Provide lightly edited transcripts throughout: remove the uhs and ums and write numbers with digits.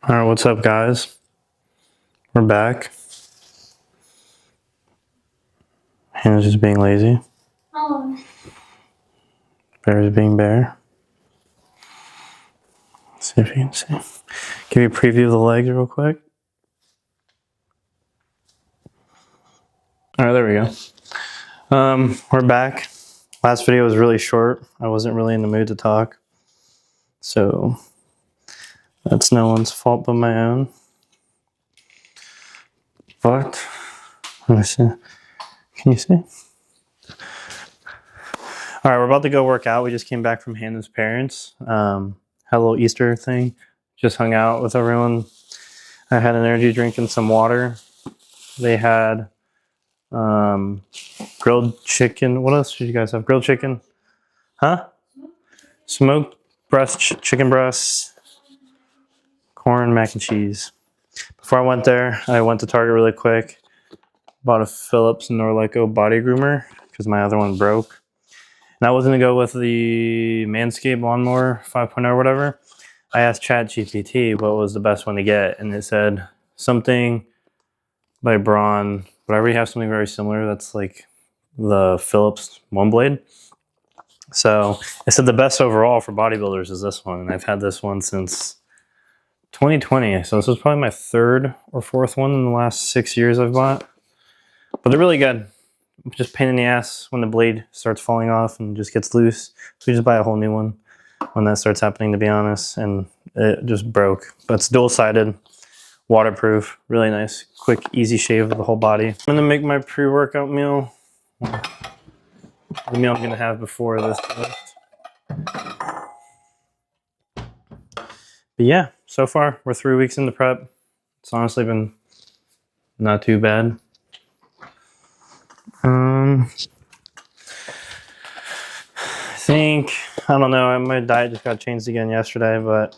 All right, what's up, guys? We're back. Hannah's just being lazy. Oh. Bear's being bear. Let's see if you can see. Give you a preview of the legs real quick. All right, there we go. We're back. Last video was really short. I wasn't really in the mood to talk. So that's no one's fault but my own. But, let me see. Can you see? All right, we're about to go work out. We just came back from Hannah's parents. Had a little Easter thing. Just hung out with everyone. I had an energy drink and some water. They had grilled chicken. What else did you guys have? Grilled chicken? Huh? Smoked breast, chicken breasts, corn, mac and cheese. Before I went there, I went to Target really quick. Bought a Philips Norleco body groomer because my other one broke. And I was going to go with the Manscaped lawnmower 5.0 or whatever. I asked ChatGPT what was the best one to get, and it said something by Braun, but I already have something very similar that's like the Philips one blade. So it said the best overall for bodybuilders is this one, and I've had this one since 2020. So this was probably my third or fourth one in the last 6 years I've bought. But they're really good. Just pain in the ass when the blade starts falling off and just gets loose. So you just buy a whole new one when that starts happening, to be honest. And it just broke. But it's dual-sided, waterproof, really nice, quick, easy shave of the whole body. I'm gonna make my pre-workout meal. The meal I'm gonna have before this lift. But yeah, so far we're 3 weeks into prep. It's honestly been not too bad. I think, I don't know, my diet just got changed again yesterday, but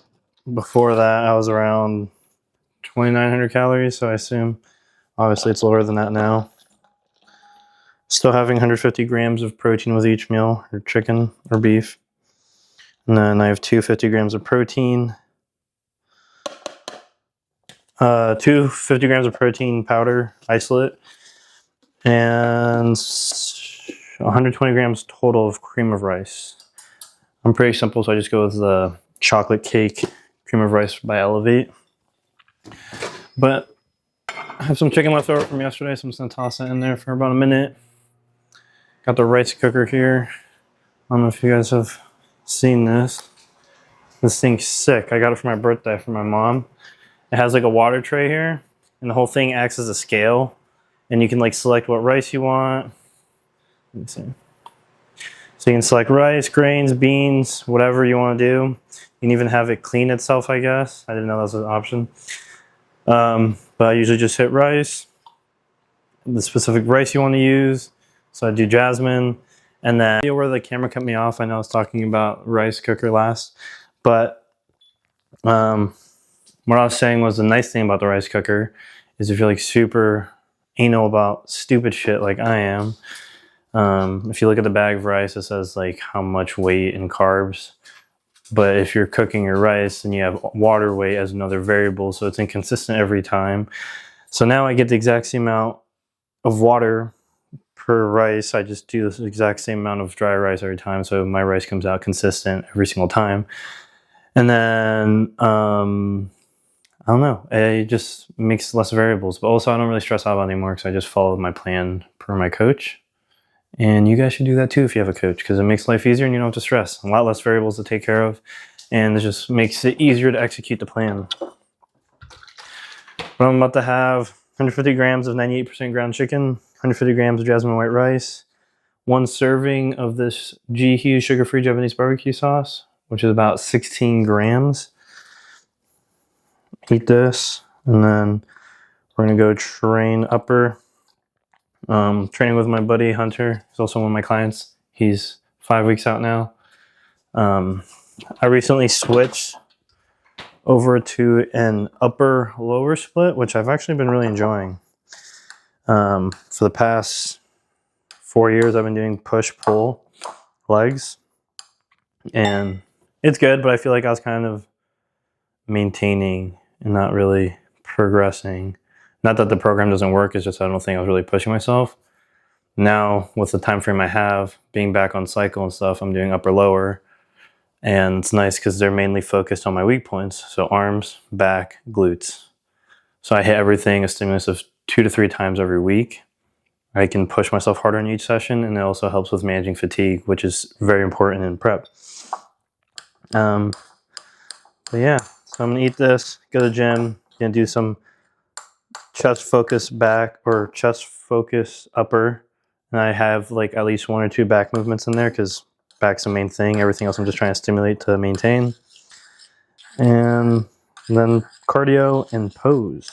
before that I was around 2,900 calories, so I assume obviously it's lower than that now. Still having 150 grams of protein with each meal, or chicken or beef. And then I have 250 grams of protein, 250 grams of protein powder, isolate, and 120 grams total of cream of rice. I'm pretty simple, so I just go with the chocolate cake cream of rice by Elevate. But I have some chicken left over from yesterday, so I'm just gonna toss that in there for about a minute. Got the rice cooker here. I don't know if you guys have seen this. This thing's sick. I got it for my birthday from my mom. It has like a water tray here, and the whole thing acts as a scale. And you can like select what rice you want. Let me see. So you can select rice, grains, beans, whatever you want to do. You can even have it clean itself, I guess. I didn't know that was an option. But I usually just hit rice, the specific rice you want to use. So I do jasmine. And then where the camera cut me off, I know I was talking about rice cooker last. But what I was saying was the nice thing about the rice cooker is if you're like super anal about stupid shit like I am, if you look at the bag of rice, it says like how much weight and carbs. But if you're cooking your rice, and you have water weight as another variable, so it's inconsistent every time. So now I get the exact same amount of water per rice. I just do the exact same amount of dry rice every time, so my rice comes out consistent every single time. And then I don't know, it just makes less variables, but also I don't really stress out anymore because I just follow my plan per my coach. And you guys should do that too if you have a coach, because it makes life easier and you don't have to stress. A lot less variables to take care of, and it just makes it easier to execute the plan. But I'm about to have 150 grams of 98% ground chicken, 150 grams of jasmine white rice, 1 serving of this G Hughes sugar-free Japanese barbecue sauce, which is about 16 grams. Eat this, and then we're gonna go train upper. Training with my buddy Hunter. He's also one of my clients. He's 5 weeks out now. I recently switched over to an upper lower split, which I've actually been really enjoying. For the past 4 years I've been doing push pull legs, and it's good, but I feel like I was kind of maintaining and not really progressing. Not that the program doesn't work, it's just I don't think I was really pushing myself. Now, with the time frame I have, being back on cycle and stuff, I'm doing upper lower. And it's nice because they're mainly focused on my weak points. So arms, back, glutes. So I hit everything a stimulus of 2 to 3 times every week. I can push myself harder in each session, and it also helps with managing fatigue, which is very important in prep. But yeah, so I'm gonna eat this, go to the gym, gonna do some chest focus back or chest focus upper. And I have like at least 1 or 2 back movements in there because back's the main thing. Everything else I'm just trying to stimulate to maintain. And then cardio and pose.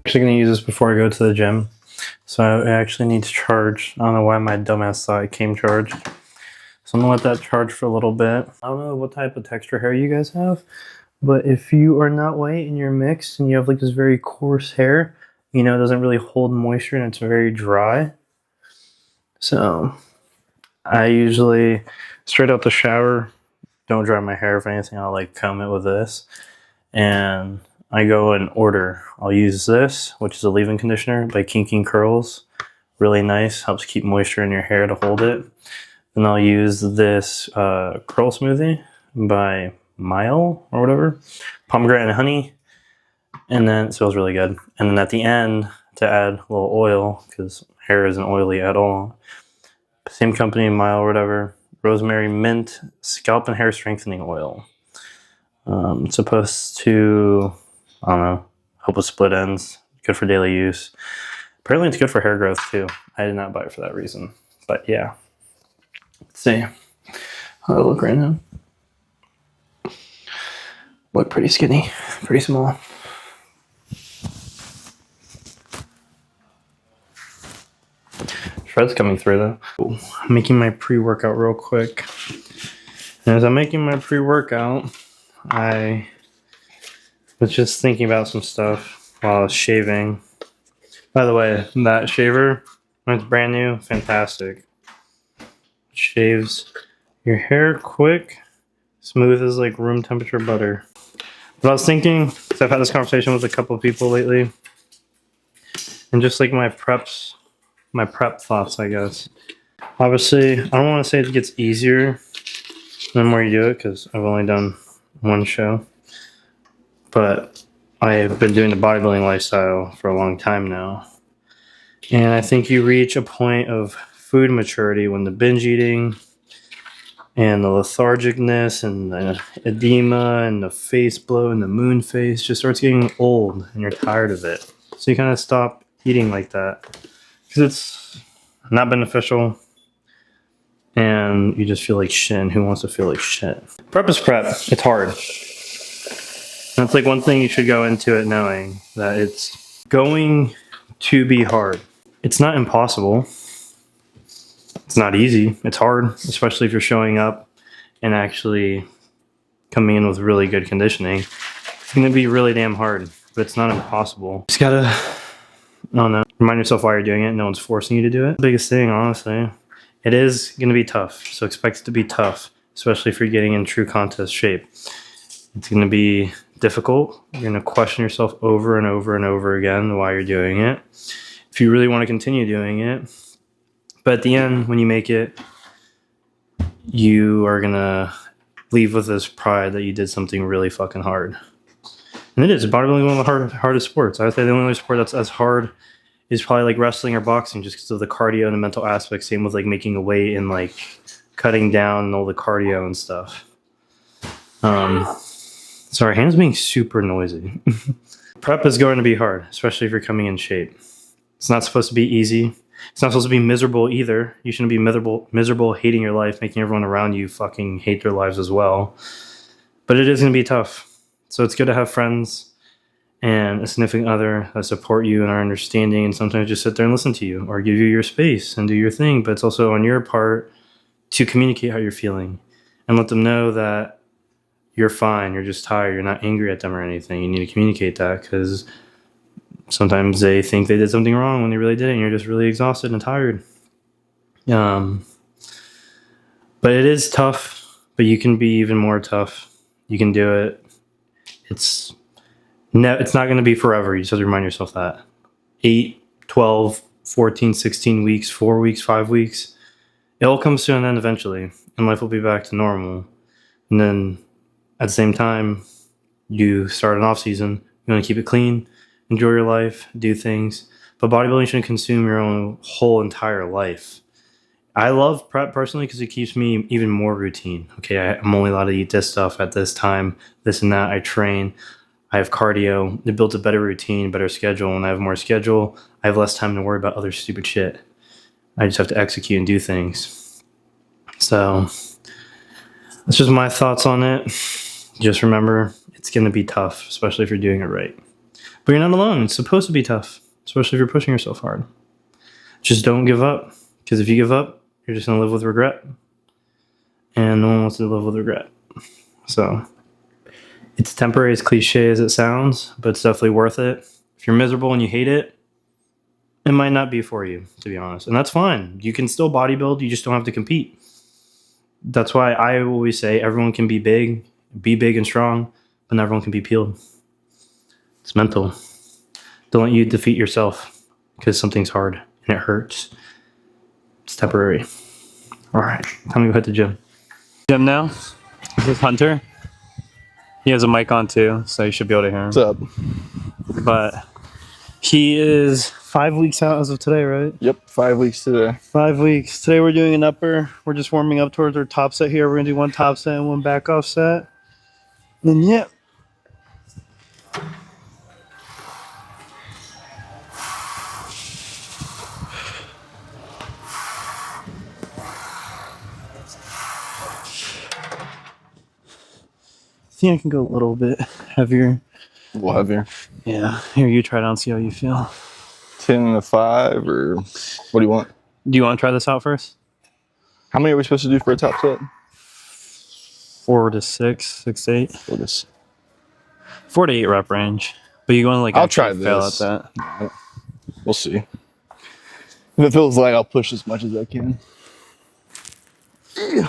Actually going to use this before I go to the gym, so I actually need to charge. I don't know why my dumbass thought it came charged, so I'm gonna let that charge for a little bit. I don't know what type of texture hair you guys have, but if you are not white and you're mixed and you have like this very coarse hair, you know, it doesn't really hold moisture and it's very dry. So I usually straight out the shower, don't dry my hair. If anything, I'll like comb it with this, and I go in order. I'll use this, which is a leave-in conditioner by Kinking Curls. Really nice, helps keep moisture in your hair to hold it. Then I'll use this curl smoothie by Mile or whatever. Pomegranate and honey. And then it smells really good. And then at the end, to add a little oil, because hair isn't oily at all. Same company, Mile or whatever. Rosemary mint scalp and hair strengthening oil. It's supposed to, I don't know, help with split ends. Good for daily use. Apparently it's good for hair growth too. I did not buy it for that reason. But yeah. Let's see how I look right now. Look pretty skinny, pretty small. Shred's coming through though. Ooh, I'm making my pre-workout real quick. And as I'm making my pre-workout, I was just thinking about some stuff while I was shaving. By the way, that shaver, when it's brand new, fantastic. It shaves your hair quick, smooth as like room temperature butter. But I was thinking, because I've had this conversation with a couple of people lately, and just like my prep thoughts, I guess. Obviously, I don't want to say it gets easier the more you do it, because I've only done one show. But I have been doing the bodybuilding lifestyle for a long time now. And I think you reach a point of food maturity when the binge eating and the lethargicness and the edema and the face blow and the moon face just starts getting old and you're tired of it. So you kind of stop eating like that because it's not beneficial and you just feel like shit, and who wants to feel like shit? Prep is prep. It's hard. That's like one thing you should go into it knowing that it's going to be hard. It's not impossible. It's not easy. It's hard, especially if you're showing up and actually coming in with really good conditioning. It's going to be really damn hard, but it's not impossible. Just gotta, I don't know, remind yourself why you're doing it. No one's forcing you to do it. The biggest thing, honestly, it is going to be tough. So expect it to be tough, especially if you're getting in true contest shape. It's going to be difficult. You're going to question yourself over and over and over again why you're doing it. If you really want to continue doing it. But at the end, when you make it, you are going to leave with this pride that you did something really fucking hard. And it is. Bodybuilding is one of the hardest sports. I would say the only sport that's as hard is probably like wrestling or boxing, just because of the cardio and the mental aspect. Same with like making a weight and like cutting down and all the cardio and stuff. Sorry, hands being super noisy. Prep is going to be hard, especially if you're coming in shape. It's not supposed to be easy. It's not supposed to be miserable either. You shouldn't be miserable, hating your life, making everyone around you fucking hate their lives as well. But it is going to be tough. So it's good to have friends and a significant other that support you and are understanding, and sometimes just sit there and listen to you or give you your space and do your thing. But it's also on your part to communicate how you're feeling and let them know that you're fine, you're just tired, you're not angry at them or anything. You need to communicate that because sometimes they think they did something wrong when they really didn't. You're just really exhausted and tired. But it is tough, but you can be even more tough. You can do it. It's not going to be forever. You just have to remind yourself that. 8, 12, 14, 16 weeks, 4 weeks, 5 weeks. It all comes to an end eventually, and life will be back to normal. And then at the same time, you start an off season. You want to keep it clean, enjoy your life, do things. But bodybuilding shouldn't consume your own whole entire life. I love prep personally because it keeps me even more routine. Okay, I'm only allowed to eat this stuff at this time, this and that. I train. I have cardio. It builds a better routine, better schedule. When I have more schedule, I have less time to worry about other stupid shit. I just have to execute and do things. So that's just my thoughts on it. Just remember, it's going to be tough, especially if you're doing it right. But you're not alone. It's supposed to be tough, especially if you're pushing yourself hard. Just don't give up, because if you give up, you're just going to live with regret. And no one wants to live with regret. So it's temporary, as cliche as it sounds, but it's definitely worth it. If you're miserable and you hate it, it might not be for you, to be honest. And that's fine. You can still bodybuild. You just don't have to compete. That's why I always say everyone can be big and strong, but not everyone can be peeled. It's mental. Don't let you defeat yourself because something's hard and it hurts. It's temporary. All right, time to go hit the gym. Gym now. This is Hunter. He has a mic on too, so you should be able to hear him. What's up? But he is 5 weeks out as of today, right? Yep, 5 weeks today. 5 weeks. Today we're doing an upper. We're just warming up towards our top set here. We're going to do one top set and one back off set. And yeah. I think I can go a little bit heavier. A little heavier. Yeah. Here, you try it out and see how you feel. 10 and a 5, or what do you want? Do you want to try this out first? How many are we supposed to do for a top set? 4 to 6, 6 to 8. 4 to 8 rep range. But you're going to like I'll try fail this. at that. We'll see. If it feels like, I'll push as much as I can. Yeah.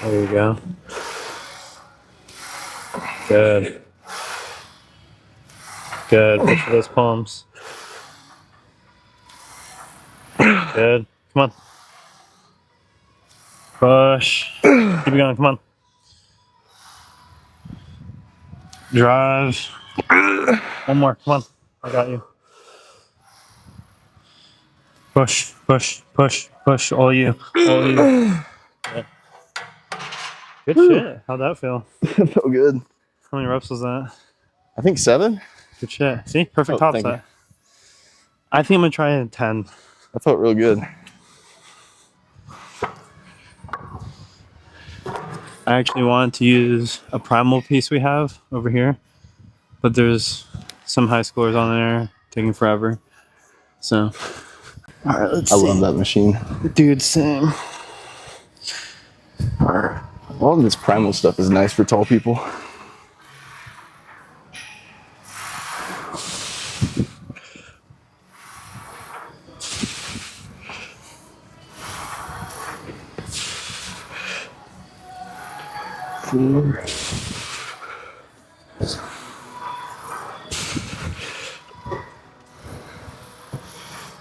There you go. Good. Good. Push for those palms. Good. Come on. Push. Keep it going. Come on. Drive. One more. Come on. I got you. Push. Push. Push. Push. All you. All you. Yeah. Good shit. How'd that feel? That felt good. How many reps was that? I think 7. Good shit. See? Perfect top thank set. you. I think I'm going to try it at 10. That felt real good. I actually wanted to use a primal piece we have over here, but there's some high schoolers on there taking forever. So, all right, let's see. I love that machine. Dude, same. All of this primal stuff is nice for tall people.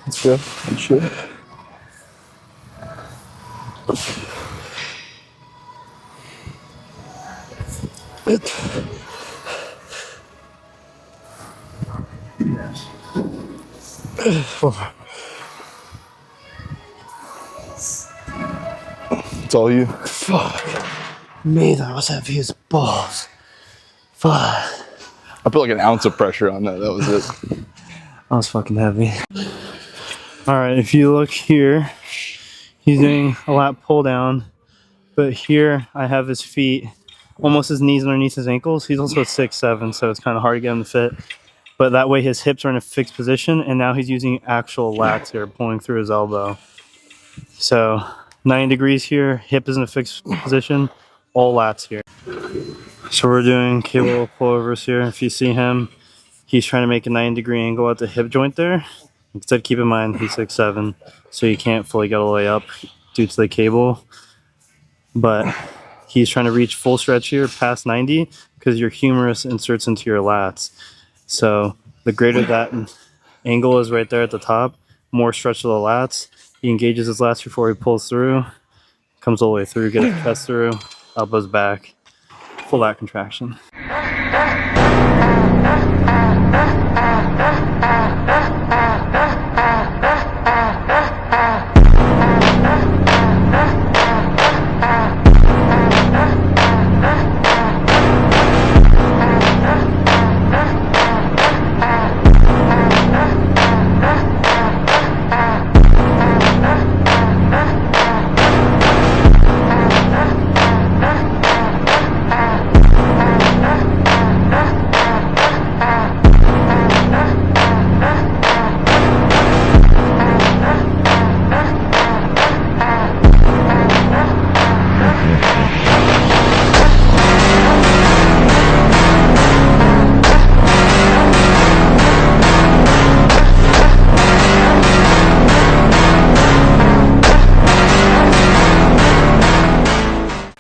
Let's go. I'm sure. It's all you. Fuck me, that was heavy as balls. Fuck. I put like an ounce of pressure on that. That was it. That was fucking heavy. All right, if you look here, he's doing a lat pull down, but here I have his feet almost his knees underneath his ankles. He's also 6'7", so it's kind of hard to get him to fit. But that way his hips are in a fixed position, and now he's using actual lats here, pulling through his elbow. So 90 degrees here, hip is in a fixed position, all lats here. So we're doing cable pullovers here. If you see him, he's trying to make a 90-degree angle at the hip joint there. Instead, keep in mind he's 6'7", so you can't fully get all the way up due to the cable. But he's trying to reach full stretch here past 90 because your humerus inserts into your lats. So the greater that angle is right there at the top, more stretch of the lats. He engages his lats before he pulls through, comes all the way through, gets his chest through, elbows back, full lat contraction.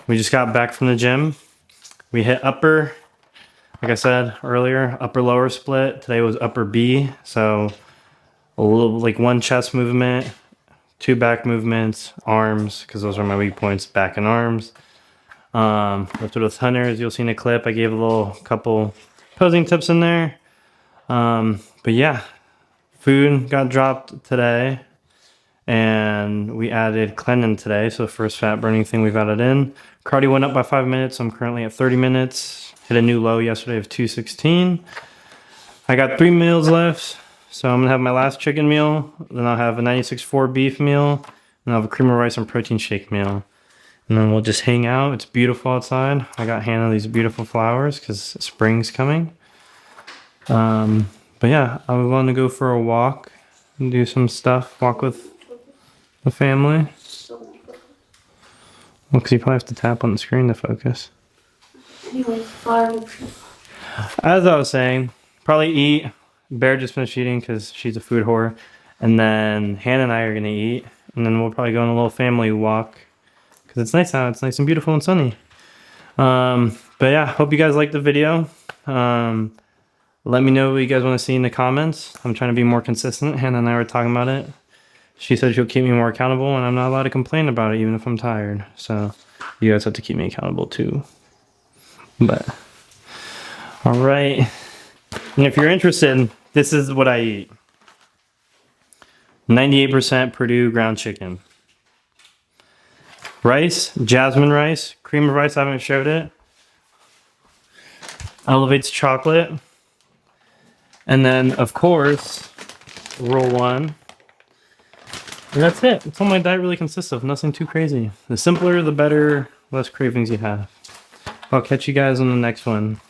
We just got back from the gym. We hit upper, like I said earlier, upper lower split. Today was upper B, so a little like one chest movement, 2 back movements, arms, because those are my weak points, back and arms. Lifted with hunters, you'll see in a clip. I gave a couple posing tips in there. But yeah, food got dropped today. And we added Clennon today, so the first fat burning thing we've added in. Cardio went up by 5 minutes. I'm currently at 30 minutes. Hit a new low yesterday of 216. I got 3 meals left, so I'm gonna have my last chicken meal. Then I'll have a 96.4 beef meal, and I'll have a cream of rice and protein shake meal. And then we'll just hang out. It's beautiful outside. I got Hannah these beautiful flowers because spring's coming. But yeah, I want to go for a walk and do some stuff. Walk with the family. Well, because you probably have to tap on the screen to focus. Anyway, as I was saying, probably eat. Bear just finished eating because she's a food whore. And then Hannah and I are going to eat. And then we'll probably go on a little family walk. Because it's nice out. It's nice and beautiful and sunny. But yeah, hope you guys liked the video. Let me know what you guys want to see in the comments. I'm trying to be more consistent. Hannah and I were talking about it. She said she'll keep me more accountable, and I'm not allowed to complain about it even if I'm tired. So you guys have to keep me accountable too. But all right. And if you're interested, this is what I eat. 98% Purdue ground chicken. Rice, jasmine rice, cream of rice, I haven't showed it. Elevates chocolate. And then, of course, roll one. And that's it. That's all my diet really consists of. Nothing too crazy. The simpler, the better, less cravings you have. I'll catch you guys on the next one.